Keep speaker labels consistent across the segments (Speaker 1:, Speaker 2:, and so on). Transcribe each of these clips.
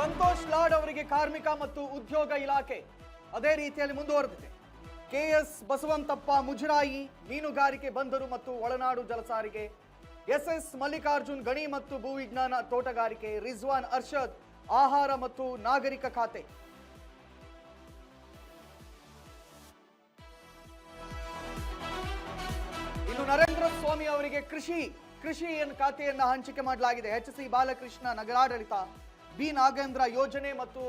Speaker 1: ಸಂತೋಷ್ ಲಾಡ್ ಅವರಿಗೆ ಕಾರ್ಮಿಕ ಮತ್ತು ಉದ್ಯೋಗ ಇಲಾಖೆ ಅದೇ ರೀತಿಯಲ್ಲಿ ಮುಂದುವರೆದಿದೆ. ಕೆಎಸ್ ಬಸವಂತಪ್ಪ ಮುಜರಾಯಿ, ಮೀನುಗಾರಿಕೆ, ಬಂದರು ಮತ್ತು ಒಳನಾಡು ಜಲಸಾರಿಗೆ. ಎಸ್ಎಸ್ ಮಲ್ಲಿಕಾರ್ಜುನ್ ಗಣಿ ಮತ್ತು ಭೂವಿಜ್ಞಾನ ತೋಟಗಾರಿಕೆ. ರಿಜ್ವಾನ್ ಅರ್ಷದ್ ಆಹಾರ ಮತ್ತು ನಾಗರಿಕ ಖಾತೆ. ಇನ್ನು ನರೇಂದ್ರ ಸ್ವಾಮಿ ಅವರಿಗೆ ಕೃಷಿ ಖಾತೆಯನ್ನ ಹಂಚಿಕೆ ಮಾಡಲಾಗಿದೆ. ಎಚ್.ಸಿ. ಬಾಲಕೃಷ್ಣ ನಗರಾಡಳಿತ, ಬಿ ನಾಗೇಂದ್ರ ಯೋಜನೆ ಮತ್ತು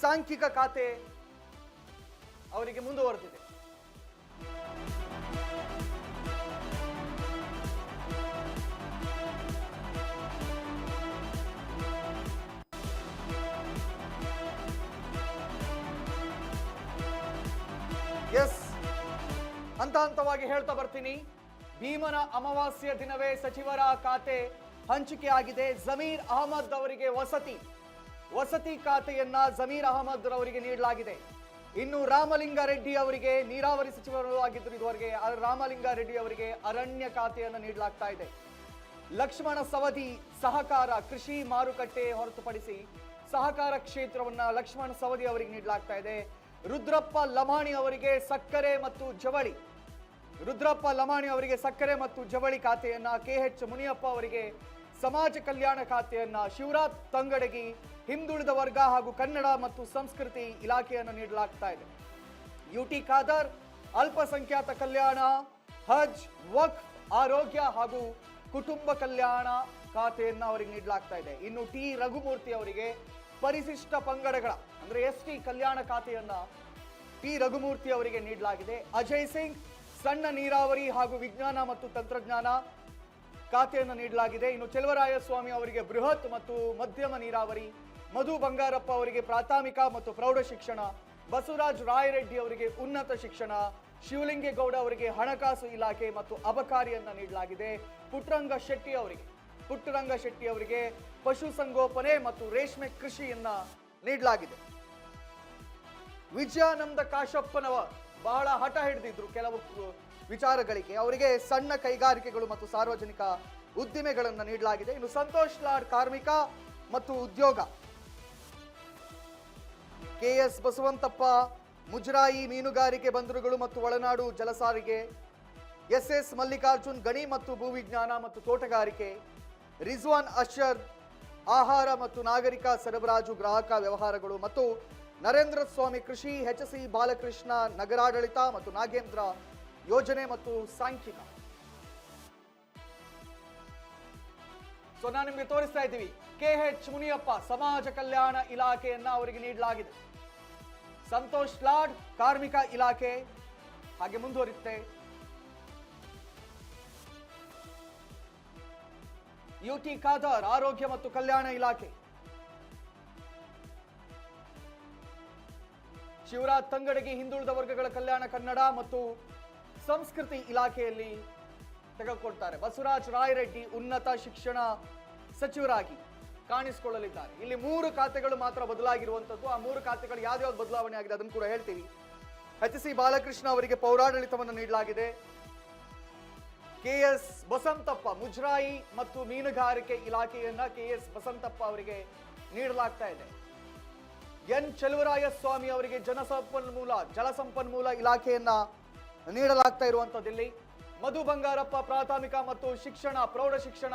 Speaker 1: ಸಾಂಖ್ಯಿಕ ಖಾತೆ ಅವರಿಗೆ ಮುಂದುವರೆದಿದೆ. ಎಸ್, ಹಂತವಾಗಿ ಹೇಳ್ತಾ ಬರ್ತೀನಿ. ಭೀಮನ ಅಮಾವಾಸ್ಯ ದಿನವೇ ಸಚಿವರ ಖಾತೆ ಹಂಚಿಕೆ ಆಗಿದೆ. ಜಮೀರ್ ಅಹಮದ್ ಅವರಿಗೆ ವಸತಿ ಖಾತೆಯನ್ನ ಜಮೀರ್ ಅಹಮದ್ ಅವರಿಗೆ ನೀಡಲಾಗಿದೆ. ಇನ್ನು ರಾಮಲಿಂಗಾರೆಡ್ಡಿ ಅವರಿಗೆ ನೀರಾವರಿ ಸಚಿವರು ಆಗಿದ್ದರು ಇದುವರೆಗೆ. ರಾಮಲಿಂಗಾರೆಡ್ಡಿ ಅವರಿಗೆ ಅರಣ್ಯ ಖಾತೆಯನ್ನು ನೀಡಲಾಗ್ತಾ ಇದೆ. ಲಕ್ಷ್ಮಣ ಸವದಿ ಸಹಕಾರ ಕೃಷಿ ಮಾರುಕಟ್ಟೆ ಹೊರತುಪಡಿಸಿ ಸಹಕಾರ ಕ್ಷೇತ್ರವನ್ನ ಲಕ್ಷ್ಮಣ ಸವದಿ ಅವರಿಗೆ ನೀಡಲಾಗ್ತಾ ಇದೆ. ರುದ್ರಪ್ಪ ಲಮಾಣಿ ಅವರಿಗೆ ಸಕ್ಕರೆ ಮತ್ತು ಜವಳಿ ಖಾತೆಯನ್ನ, ಕೆಎಚ್ ಮುನಿಯಪ್ಪ ಅವರಿಗೆ ಸಮಾಜ ಕಲ್ಯಾಣ ಖಾತೆಯನ್ನ, ಶಿವರಾಜ್ ತಂಗಡಗಿ ಹಿಂದುಳಿದ ವರ್ಗ ಹಾಗೂ ಕನ್ನಡ ಮತ್ತು ಸಂಸ್ಕೃತಿ ಇಲಾಖೆಯನ್ನು ನೀಡಲಾಗ್ತಾ ಇದೆ. ಯುಟಿ ಖಾದರ್ ಅಲ್ಪಸಂಖ್ಯಾತ ಕಲ್ಯಾಣ, ಹಜ್, ವಕ್ಫ್, ಆರೋಗ್ಯ ಹಾಗೂ ಕುಟುಂಬ ಕಲ್ಯಾಣ ಖಾತೆಯನ್ನ ಅವರಿಗೆ ನೀಡಲಾಗ್ತಾ ಇದೆ. ಇನ್ನು ಟಿ ರಘುಮೂರ್ತಿ ಅವರಿಗೆ ಪರಿಶಿಷ್ಟ ಪಂಗಡಗಳ ಅಂದ್ರೆ ಎಸ್ಟಿ ಕಲ್ಯಾಣ ಖಾತೆಯನ್ನ ಟಿ ರಘುಮೂರ್ತಿ ಅವರಿಗೆ ನೀಡಲಾಗಿದೆ. ಅಜಯ್ ಸಿಂಗ್ ಸಣ್ಣ ನೀರಾವರಿ ಹಾಗೂ ವಿಜ್ಞಾನ ಮತ್ತು ತಂತ್ರಜ್ಞಾನ ಖಾತೆಯನ್ನು ನೀಡಲಾಗಿದೆ. ಇನ್ನು ಚೆಲುವರಾಯಸ್ವಾಮಿ ಅವರಿಗೆ ಬೃಹತ್ ಮತ್ತು ಮಧ್ಯಮ ನೀರಾವರಿ, ಮಧು ಬಂಗಾರಪ್ಪ ಅವರಿಗೆ ಪ್ರಾಥಮಿಕ ಮತ್ತು ಪ್ರೌಢ ಶಿಕ್ಷಣ, ಬಸವರಾಜ್ ರಾಯರೆಡ್ಡಿ ಅವರಿಗೆ ಉನ್ನತ ಶಿಕ್ಷಣ, ಶಿವಲಿಂಗೇಗೌಡ ಅವರಿಗೆ ಹಣಕಾಸು ಇಲಾಖೆ ಮತ್ತು ಅಬಕಾರಿಯನ್ನ ನೀಡಲಾಗಿದೆ. ಪುಟ್ಟರಂಗ ಶೆಟ್ಟಿ ಅವರಿಗೆ ಪಶುಸಂಗೋಪನೆ ಮತ್ತು ರೇಷ್ಮೆ ಕೃಷಿಯನ್ನ ನೀಡಲಾಗಿದೆ. ವಿಜಯಾನಂದ ಕಾಶಪ್ಪನವರ್ ಬಹಳ ಹಠ ಹಿಡಿದಿದ್ರು ಕೆಲವು ವಿಚಾರಗಳಿಗೆ. ಅವರಿಗೆ ಸಣ್ಣ ಕೈಗಾರಿಕೆಗಳು ಮತ್ತು ಸಾರ್ವಜನಿಕ ಉದ್ದಿಮೆಗಳನ್ನು ನೀಡಲಾಗಿದೆ. ಇನ್ನು ಸಂತೋಷ್ ಲಾಡ್ ಕಾರ್ಮಿಕ ಮತ್ತು ಉದ್ಯೋಗ, ಕೆಎಸ್ ಬಸವಂತಪ್ಪ ಮುಜರಾಯಿ, ಮೀನುಗಾರಿಕೆ, ಬಂದರುಗಳು ಮತ್ತು ಒಳನಾಡು ಜಲಸಾರಿಗೆ. ಎಸ್ಎಸ್ ಮಲ್ಲಿಕಾರ್ಜುನ್ ಗಣಿ ಮತ್ತು ಭೂವಿಜ್ಞಾನ ಮತ್ತು ತೋಟಗಾರಿಕೆ. ರಿಜ್ವಾನ್ ಅರ್ಷದ್ ಆಹಾರ ಮತ್ತು ನಾಗರಿಕ ಸರಬರಾಜು ಗ್ರಾಹಕ ವ್ಯವಹಾರಗಳು ಮತ್ತು ನರೇಂದ್ರ ಸ್ವಾಮಿ ಕೃಷಿ. ಎಚ್.ಸಿ. ಬಾಲಕೃಷ್ಣ ನಗರಾಡಳಿತ ಮತ್ತು ನಾಗೇಂದ್ರ ಯೋಜನೆ ಮತ್ತು ಸಾಂಖ್ಯಿಕ. ಸೊ ನಾನು ನಿಮಗೆ ತೋರಿಸ್ತಾ ಇದ್ದೀವಿ. ಕೆಎಚ್ ಮುನಿಯಪ್ಪ ಸಮಾಜ ಕಲ್ಯಾಣ ಇಲಾಖೆಯನ್ನ ಅವರಿಗೆ ನೀಡಲಾಗಿದೆ. ಸಂತೋಷ್ ಲಾಡ್ ಕಾರ್ಮಿಕ ಇಲಾಖೆ ಹಾಗೆ ಮುಂದುವರಿಯುತ್ತೆ. ಯುಟಿ ಖಾದರ್ ಆರೋಗ್ಯ ಮತ್ತು ಕಲ್ಯಾಣ ಇಲಾಖೆ. ಶಿವರಾಜ್ ತಂಗಡಗಿ ಹಿಂದುಳಿದ ವರ್ಗಗಳ ಕಲ್ಯಾಣ ಕನ್ನಡ ಮತ್ತು ಸಂಸ್ಕೃತಿ ಇಲಾಖೆಯಲ್ಲಿ ತೆಗೆದುಕೊಳ್ತಾರೆ. ಬಸವರಾಜ್ ರಾಯರೆಡ್ಡಿ ಉನ್ನತ ಶಿಕ್ಷಣ ಸಚಿವರಾಗಿ ಕಾಣಿಸಿಕೊಳ್ಳಲಿದ್ದಾರೆ. ಇಲ್ಲಿ 3 ಖಾತೆಗಳು ಮಾತ್ರ ಬದಲಾಗಿರುವಂತದ್ದು. ಆ 3 ಖಾತೆಗಳು ಯಾವ್ಯಾವ್ದು ಬದಲಾವಣೆ ಆಗಿದೆ ಅದನ್ನು ಕೂಡ ಹೇಳ್ತೀವಿ. ಎಚ್.ಸಿ. ಬಾಲಕೃಷ್ಣ ಅವರಿಗೆ ಪೌರಾಡಳಿತವನ್ನು ನೀಡಲಾಗಿದೆ. ಕೆಎಸ್ ಬಸವಂತಪ್ಪ ಮುಜರಾಯಿ ಮತ್ತು ಮೀನುಗಾರಿಕೆ ಇಲಾಖೆಯನ್ನ ಕೆಎಸ್ ಬಸವಂತಪ್ಪ ಅವರಿಗೆ ನೀಡಲಾಗ್ತಾ ಇದೆ. ಎನ್ ಚೆಲುವರಾಯಸ್ವಾಮಿ ಅವರಿಗೆ ಜಲಸಂಪನ್ಮೂಲ ಇಲಾಖೆಯನ್ನ ನೀಡಲಾಗ್ತಾ ಇರುವಂತದ್ದಿಲ್ಲಿ. ಮಧು ಬಂಗಾರಪ್ಪ ಪ್ರಾಥಮಿಕ ಮತ್ತು ಪ್ರೌಢ ಶಿಕ್ಷಣ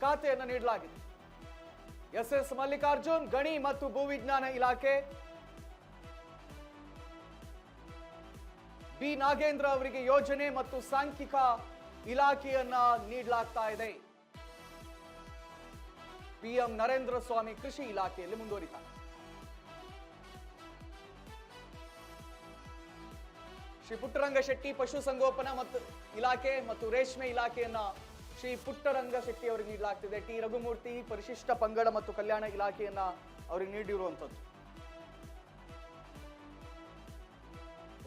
Speaker 1: ಖಾತೆಯನ್ನು ನೀಡಲಾಗಿದೆ. ಎಸ್ಎಸ್ ಮಲ್ಲಿಕಾರ್ಜುನ್ ಗಣಿ ಮತ್ತು ಭೂವಿಜ್ಞಾನ ಇಲಾಖೆ. ಬಿ ನಾಗೇಂದ್ರ ಅವರಿಗೆ ಯೋಜನೆ ಮತ್ತು ಸಾಂಖ್ಯಿಕ ಇಲಾಖೆಯನ್ನ ನೀಡಲಾಗ್ತಾ ಇದೆ. ಪಿಎಂ ನರೇಂದ್ರ ಸ್ವಾಮಿ ಕೃಷಿ ಇಲಾಖೆಯಲ್ಲಿ ಮುಂದುವರಿತಾರೆ. ಶ್ರೀ ಪುಟ್ಟರಂಗ ಶೆಟ್ಟಿ ಪಶುಸಂಗೋಪನಾ ಮತ್ತು ಇಲಾಖೆ ಮತ್ತು ರೇಷ್ಮೆ ಇಲಾಖೆಯನ್ನ ಶ್ರೀ ಪುಟ್ಟರಂಗ ಶೆಟ್ಟಿ ಅವರಿಗೆ ನೀಡಲಾಗ್ತಿದೆ. ಟಿ ರಘುಮೂರ್ತಿ ಪರಿಶಿಷ್ಟ ಪಂಗಡ ಮತ್ತು ಕಲ್ಯಾಣ ಇಲಾಖೆಯನ್ನ ಅವರಿಗೆ ನೀಡಿರುವಂತದ್ದು.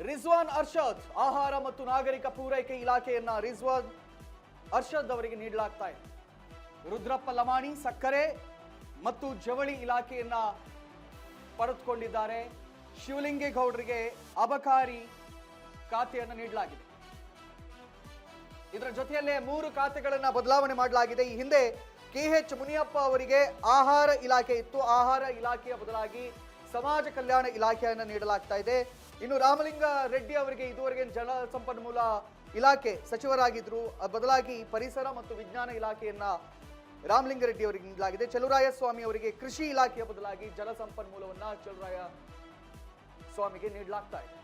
Speaker 1: ರಿಜ್ವಾನ್ ಅರ್ಷದ್ ಆಹಾರ ಮತ್ತು ನಾಗರಿಕ ಪೂರೈಕೆ ಇಲಾಖೆಯನ್ನ ರಿಜ್ವಾನ್ ಅರ್ಷದ್ ಅವರಿಗೆ ನೀಡಲಾಗ್ತಾ ಇದೆ. ರುದ್ರಪ್ಪ ಲಮಾಣಿ ಸಕ್ಕರೆ ಮತ್ತು ಜವಳಿ ಇಲಾಖೆಯನ್ನ ಪಡೆದುಕೊಂಡಿದ್ದಾರೆ. ಶಿವಲಿಂಗೇಗೌಡರಿಗೆ ಅಬಕಾರಿ ಖಾತೆಯನ್ನು ನೀಡಲಾಗಿದೆ. ಇದರ ಜೊತೆಯಲ್ಲೇ 3 ಖಾತೆಗಳನ್ನ ಬದಲಾವಣೆ ಮಾಡಲಾಗಿದೆ. ಈ ಹಿಂದೆ KH ಮುನಿಯಪ್ಪ ಅವರಿಗೆ ಆಹಾರ ಇಲಾಖೆ ಇತ್ತು. ಆಹಾರ ಇಲಾಖೆಯ ಬದಲಾಗಿ ಸಮಾಜ ಕಲ್ಯಾಣ ಇಲಾಖೆಯನ್ನು ನೀಡಲಾಗ್ತಾ ಇದೆ. ಇನ್ನು ರಾಮಲಿಂಗ ರೆಡ್ಡಿ ಅವರಿಗೆ ಇದುವರೆಗೆ ಜಲ ಸಂಪನ್ಮೂಲ ಇಲಾಖೆ ಸಚಿವರಾಗಿದ್ರು, ಬದಲಾಗಿ ಪರಿಸರ ಮತ್ತು ವಿಜ್ಞಾನ ಇಲಾಖೆಯನ್ನ ರಾಮಲಿಂಗಾರೆಡ್ಡಿ ಅವರಿಗೆ ನೀಡಲಾಗಿದೆ. ಚಲುವರಾಯ ಸ್ವಾಮಿ ಅವರಿಗೆ ಕೃಷಿ ಇಲಾಖೆಯ ಬದಲಾಗಿ ಜಲ ಸಂಪನ್ಮೂಲವನ್ನ ಚಲುವರಾಯ ಸ್ವಾಮಿಗೆ ನೀಡಲಾಗ್ತಾ ಇದೆ.